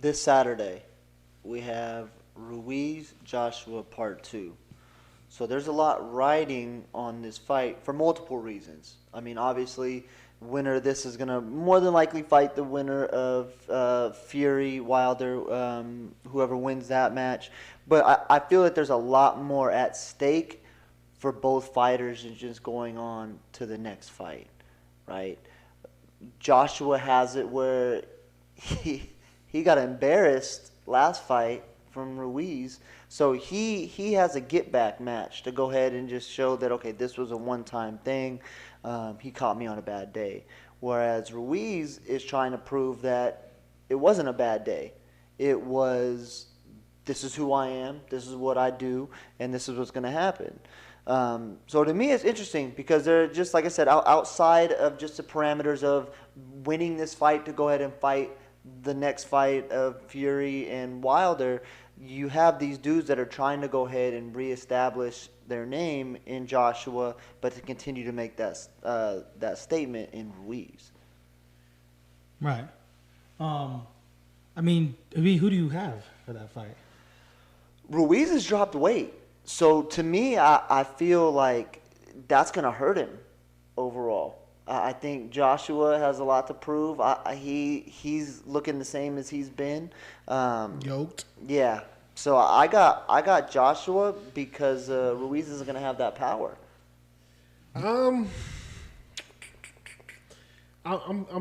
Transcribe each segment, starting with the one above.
this Saturday, we have Ruiz Joshua Part 2. So there's a lot riding on this fight for multiple reasons. I mean, obviously, winner of this is going to more than likely fight the winner of Fury, Wilder, whoever wins that match. But I feel that there's a lot more at stake for both fighters than just going on to the next fight, right? Joshua has it where he got embarrassed last fight from Ruiz. So he has a get back match to go ahead and just show that, okay, this was a one time thing. He caught me on a bad day. Whereas Ruiz is trying to prove that it wasn't a bad day. It was, this is who I am, this is what I do, and this is what's going to happen. So to me, it's interesting because they're just, like I said, outside of just the parameters of winning this fight to go ahead and fight the next fight of Fury and Wilder. You have these dudes that are trying to go ahead and reestablish their name in Joshua, but to continue to make that statement in Ruiz. Right. I mean, who do you have for that fight? Ruiz has dropped weight. So to me, I feel like that's going to hurt him overall. I think Joshua has a lot to prove. He's looking the same as he's been. Yoked. Yeah. So I got Joshua because Ruiz isn't going to have that power. I'm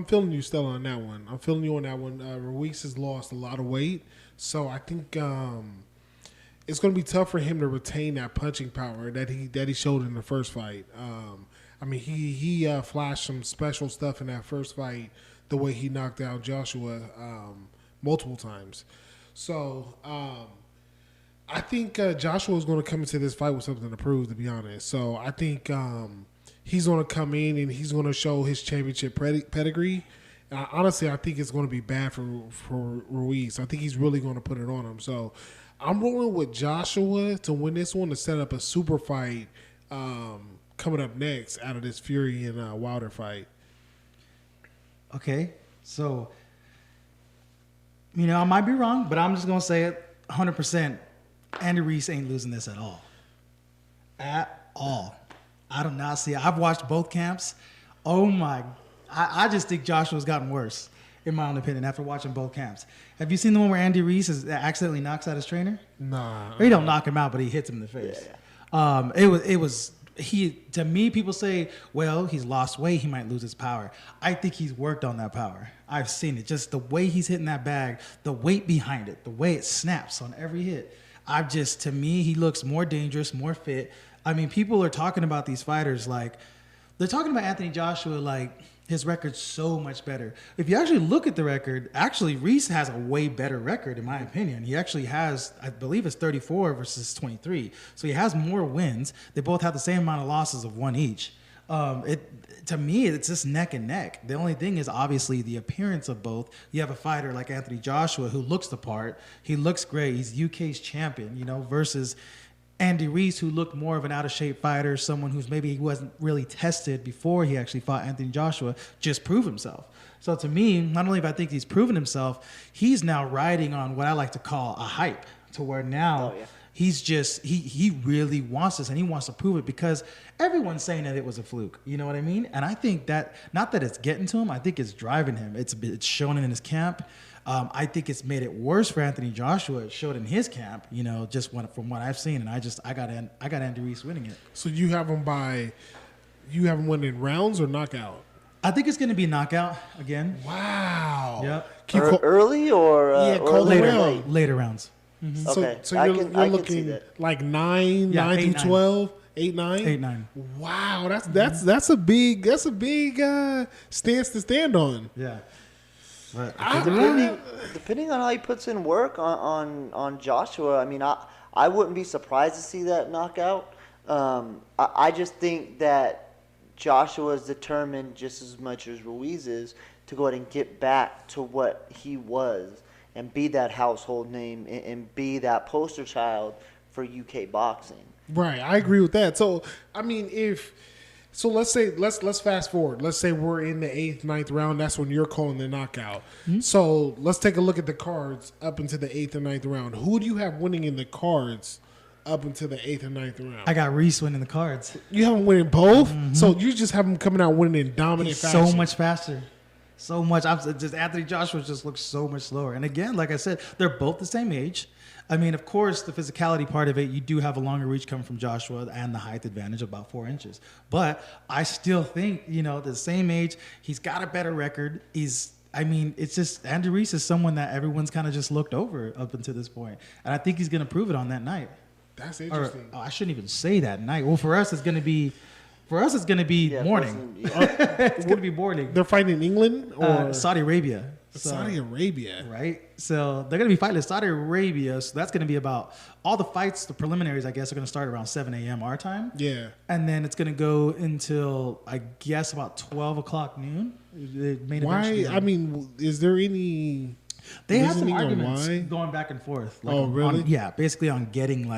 feeling you still on that one. I'm feeling you on that one. Ruiz has lost a lot of weight, so I think it's going to be tough for him to retain that punching power that he showed in the first fight. I mean, he flashed some special stuff in that first fight, the way he knocked out Joshua multiple times. So I think Joshua is going to come into this fight with something to prove, to be honest. So I think he's going to come in and he's going to show his championship pedigree. Honestly, I think it's going to be bad for Ruiz. I think he's really going to put it on him. So I'm rolling with Joshua to win this one to set up a super fight coming up next out of this Fury and Wilder fight. Okay, so, I might be wrong, but I'm just going to say it 100%. Andy Ruiz ain't losing this at all. At all. I do not see it. I've watched both camps. Oh, my. I just think Joshua's gotten worse, in my own opinion, after watching both camps. Have you seen the one where Andy Ruiz accidentally knocks out his trainer? Nah. Or he don't knock him out, but he hits him in the face. Yeah. It was to me, people say, well, he's lost weight, he might lose his power. I think he's worked on that power. I've seen it. Just the way he's hitting that bag, the weight behind it, the way it snaps on every hit. To me, he looks more dangerous, more fit. I mean, people are talking about these fighters like, they're talking about Anthony Joshua like his record's so much better. If you actually look at the record, actually Reese has a way better record in my opinion. He actually has, I believe it's 34 versus 23. So he has more wins. They both have the same amount of losses of one each. To me, it's just neck and neck. The only thing is obviously the appearance of both. You have a fighter like Anthony Joshua who looks the part. He looks great. He's UK's champion, versus Andy Ruiz, who looked more of an out-of-shape fighter, someone who's maybe he wasn't really tested before he actually fought Anthony Joshua, just prove himself. So to me, not only if I think he's proven himself, he's now riding on what I like to call a hype, to where now he's just, he really wants this, and he wants to prove it because everyone's saying that it was a fluke. You know what I mean? And I think that, not that it's getting to him, I think it's driving him. It's shown in his camp. I think it's made it worse for Anthony Joshua. It showed in his camp, just from what I've seen, and I got Andy Ruiz winning it. So you have him winning rounds or knockout? I think it's going to be knockout again. Wow. Yep. Early or call later? round. Later rounds. Mm-hmm. So, Okay. you're looking like 9 through 12, 8, 9? 8, 9. Wow, that's a big stance to stand on. Yeah. But Depending on how he puts in work on Joshua, I mean, I wouldn't be surprised to see that knockout. I just think that Joshua is determined just as much as Ruiz is to go ahead and get back to what he was and be that household name and be that poster child for UK boxing. Right, I agree with that. So, I mean, if So let's fast forward. Let's say we're in the 8th, 9th round. That's when you're calling the knockout. So let's take a look at the cards up into the 8th and 9th round. Who do you have winning in the cards up into the 8th and 9th round? I got Ruiz winning the cards. You have him winning both, so you just have him coming out winning in dominant fashion. So much faster. So much. Just Anthony Joshua just looks so much slower. And again, like I said, they're both the same age. I mean, of course, the physicality part of it, you do have a longer reach coming from Joshua and the height advantage of about 4 inches. But I still think, the same age, he's got a better record. It's just Andy Ruiz is someone that everyone's kind of just looked over up until this point. And I think he's going to prove it on that night. That's interesting. I shouldn't even say that night. Well, for us, it's going to be morning. It's going to be morning. They're fighting in England or Saudi Arabia. Saudi Arabia, right? So they're going to be fighting in Saudi Arabia. So that's going to be about all the fights. The preliminaries, I guess, are going to start around 7 a.m. our time. Yeah, and then it's going to go until I guess about 12 o'clock noon. Why? I mean, is there any? They had some arguments going back and forth. Really? Basically on getting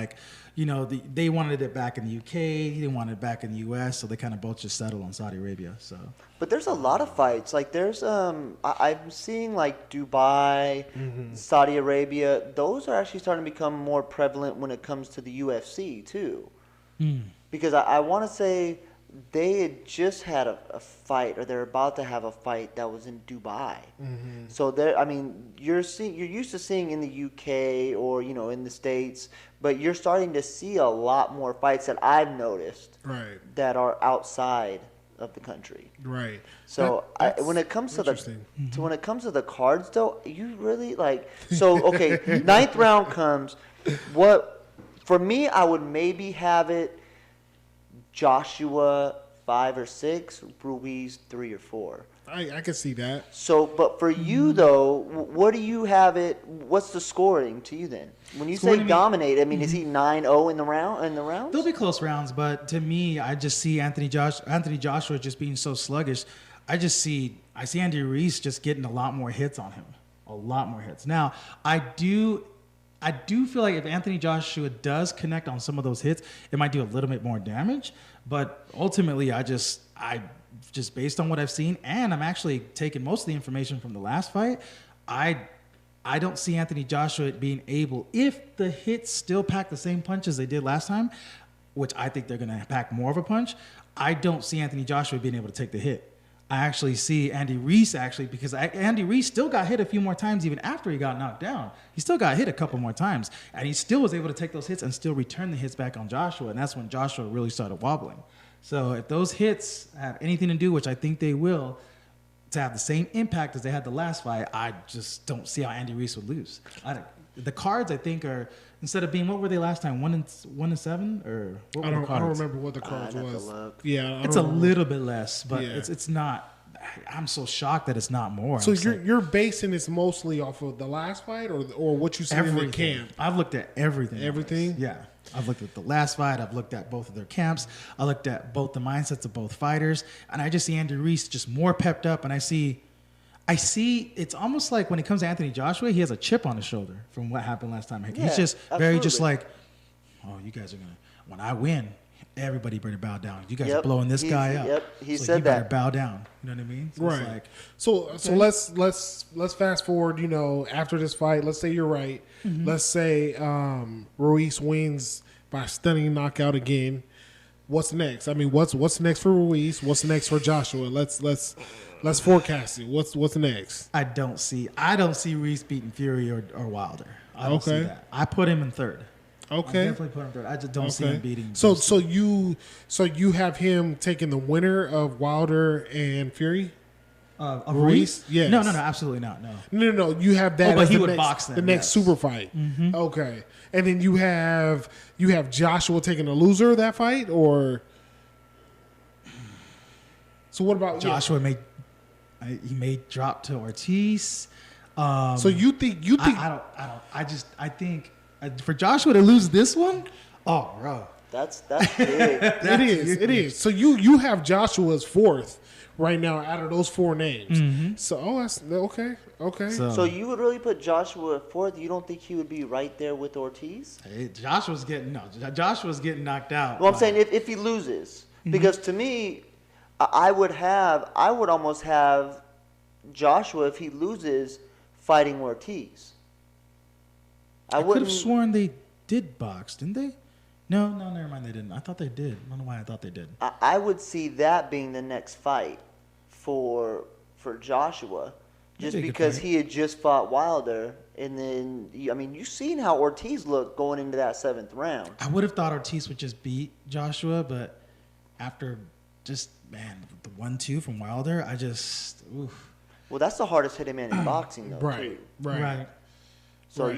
they wanted it back in the UK, they wanted it back in the US, so they kind of both just settled on Saudi Arabia. So, but there's a lot of fights. Like there's I'm seeing like Dubai, Saudi Arabia. Those are actually starting to become more prevalent when it comes to the UFC too, because I want to say they had just had a fight, or they're about to have a fight that was in Dubai. So you're used to seeing in the UK or in the States, but you're starting to see a lot more fights that I've noticed, right, that are outside of the country. Right. So when it comes to the cards, though, you really okay. 9th round comes. What for me, I would maybe have it. Joshua 5 or 6, Ruiz 3 or 4. I can see that. So, but for you though, what do you have it? What's the scoring to you then? When you say dominate, I mean, is he 9-0 in the rounds? They'll be close rounds, but to me, I just see Anthony Joshua just being so sluggish. I see Andy Ruiz just getting a lot more hits on him, a lot more hits. Now, I do feel like if Anthony Joshua does connect on some of those hits, it might do a little bit more damage. But ultimately, I just based on what I've seen, and I'm actually taking most of the information from the last fight, I don't see Anthony Joshua being able, if the hits still pack the same punch as they did last time, which I think they're going to pack more of a punch, I don't see Anthony Joshua being able to take the hit. I actually see Andy Ruiz because Andy Ruiz still got hit a few more times even after he got knocked down. He still got hit a couple more times, and he still was able to take those hits and still return the hits back on Joshua, and that's when Joshua really started wobbling. So if those hits have anything to do, which I think they will, to have the same impact as they had the last fight, I just don't see how Andy Ruiz would lose. The cards, I think, are, instead of being, what were they last time, 1-7, or what were the cards? I don't remember what the cards was. Yeah, it's a little bit less, but it's not. I'm so shocked that it's not more. So you're basing this mostly off of the last fight, or what you see in the camp? I've looked at everything. Everything? Yeah. I've looked at the last fight. I've looked at both of their camps. I looked at both the mindsets of both fighters, and I just see Andy Ruiz just more pepped up, and I see it's almost like when it comes to Anthony Joshua, he has a chip on his shoulder from what happened last time. He's just very just like, oh, you guys are going to, when I win, everybody better bow down. You guys are blowing this guy up. Yep, he so said you better bow down. You know what I mean? So right. So let's fast forward. After this fight, let's say you're right. Let's say Ruiz wins by stunning knockout again. What's next? I mean, what's next for Ruiz? What's next for Joshua? Let's forecast it. What's next? I don't see Ruiz beating Fury or Wilder. I don't see that. I put him in third. Okay. I definitely put him third. I just don't see him beating. So you have him taking the winner of Wilder and Fury? Of Ruiz? Yes. No, absolutely not. No. You have that. But as he the would next, box them. The next super fight. Mm-hmm. Okay. And then you have Joshua taking the loser of that fight, or. So what about Joshua? May drop to Ortiz. So you think I think for Joshua to lose this one, oh bro, that's big. It is. So you have Joshua's fourth right now out of those four names. Mm-hmm. So that's okay. So you would really put Joshua fourth? You don't think he would be right there with Ortiz? Joshua's getting knocked out. Well, I'm saying if he loses, because to me, I would almost have Joshua, if he loses, fighting Ortiz. I could have wouldn't. sworn they did box, didn't they? No, never mind. They didn't. I thought they did. I don't know why I thought they did. I would see that being the next fight for Joshua, just That'd be a good because fight. he had just fought Wilder, and then I mean you've seen how Ortiz looked going into that 7th round. I would have thought Ortiz would just beat Joshua, but after just the 1-2 from Wilder, I just oof. Well, that's the hardest hitting man in boxing, though. Right, Too. right. So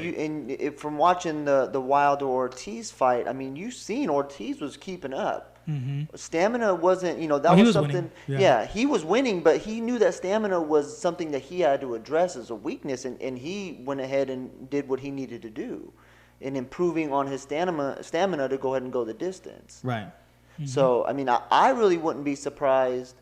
from watching the Wilder Ortiz fight, I mean, you've seen Ortiz was keeping up. Mm-hmm. Stamina wasn't, that Well, he was was something. winning. Yeah, he was winning, but he knew that stamina was something that he had to address as a weakness, and he went ahead and did what he needed to do, in improving on his stamina to go ahead and go the distance. Right. Mm-hmm. So, I mean, I really wouldn't be surprised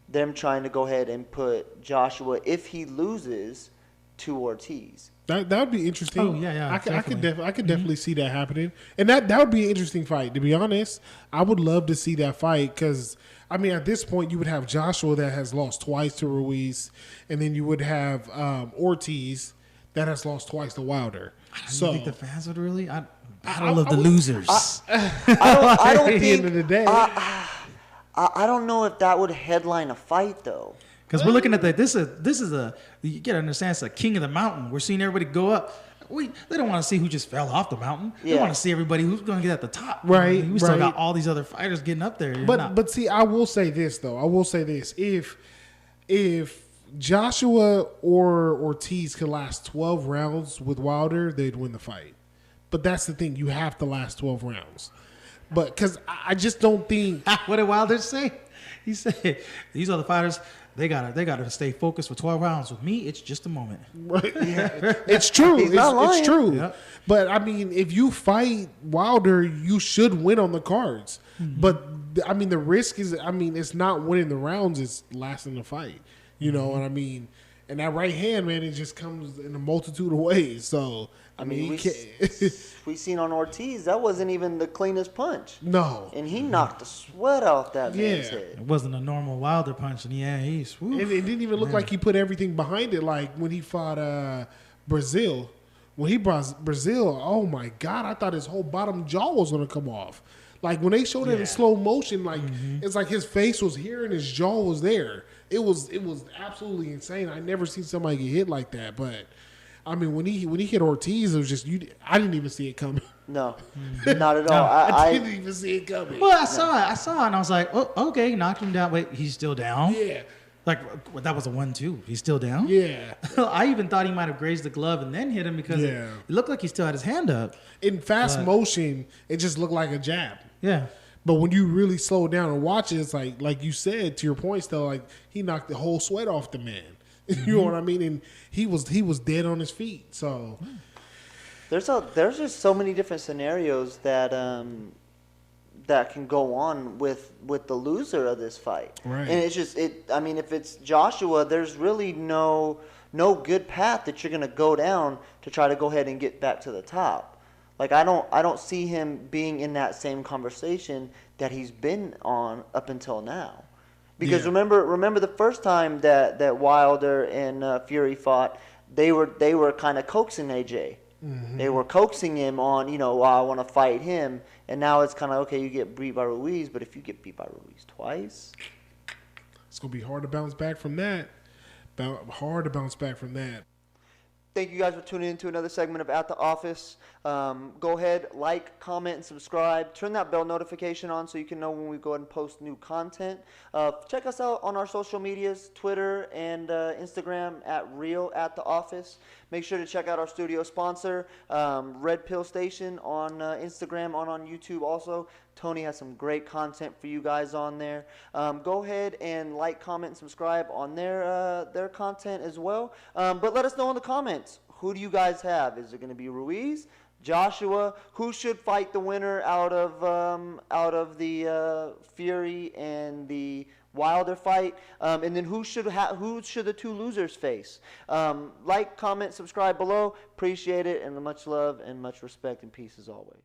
them trying to go ahead and put Joshua, if he loses, to Ortiz. That would be interesting. Oh, yeah, I could definitely. definitely see that happening, and that would be an interesting fight. To be honest, I would love to see that fight because I mean, at this point, you would have Joshua that has lost twice to Ruiz, and then you would have Ortiz that has lost twice to Wilder. So, you think the fans would really? Battle of the losers. I don't At the think. end of the day. I don't know if that would headline a fight though. Because we're looking at this is a you gotta understand, it's a king of the mountain. We're seeing everybody go up. They don't want to see who just fell off the mountain. They Yeah. want to see everybody who's going to get at the top. Right, We still right. got all these other fighters getting up there. But see, I will say this though. I will say this: if Joshua or Ortiz could last 12 rounds with Wilder, they'd win the fight. But that's the thing; you have to last 12 rounds. But because I just don't think. what did Wilder say? He said these other fighters. They gotta stay focused for 12 rounds. With me, it's just a moment. Right. Yeah. It's true. He's not lying. It's true. Yep. But I mean, if you fight Wilder, you should win on the cards. Mm-hmm. But I mean, the risk is, I mean, it's not winning the rounds; it's lasting the fight. You know what I mean? And that right hand, man, it just comes in a multitude of ways. So I mean, we seen on Ortiz that wasn't even the cleanest punch, no. and he knocked the sweat off that man's Yeah. It head. wasn't a normal Wilder punch, and he's. And it didn't even look like he put everything behind it. Like when he fought Brazil. When he brought Brazil, oh my God, I thought his whole bottom jaw was going to come off. Like when they showed it in slow motion, like it's like his face was here and his jaw was there. It was absolutely insane. I never seen somebody get hit like that. But I mean, when he hit Ortiz, it was just I didn't even see it coming. No, not at all. I didn't even see it coming. Well, I saw it, and I was like, oh, okay, knocked him down. Wait, he's still down? Yeah, Like, that was a 1-2. He's still down? yeah. I even thought he might have grazed the glove and then hit him because it looked like he still had his hand up. In fast motion, it just looked like a jab. Yeah. But when you really slow down and watch it, it's like you said, to your point, still like he knocked the whole sweat off the man. You know what I mean? And he was dead on his feet. So There's just so many different scenarios that that can go on with the loser of this fight. Right. And it's just I mean, if it's Joshua, there's really no good path that you're gonna go down to try to go ahead and get back to the top. Like I don't see him being in that same conversation that he's been on up until now. Because remember the first time that Wilder and Fury fought, they were kind of coaxing AJ. Mm-hmm. They were coaxing him on, I want to fight him. And now it's kind of, okay, you get beat by Ruiz, but if you get beat by Ruiz twice, it's gonna be hard to bounce back from that. Hard to bounce back from that. thank you guys for tuning in to another segment of At the Office. Go ahead, like, comment, and subscribe. Turn that bell notification on so you can know when we go ahead and post new content. Check us out on our social medias, Twitter and Instagram at Real At The Office. Make sure to check out our studio sponsor, Red Pill Station, on Instagram, on YouTube also. Tony has some great content for you guys on there. Go ahead and like, comment, and subscribe on their content as well. But let us know in the comments, who do you guys have? Is it going to be Ruiz, Joshua? Who should fight the winner out of the Fury and the Wilder fight? And then who should the two losers face? Like, comment, subscribe below. Appreciate it, and much love and much respect and peace as always.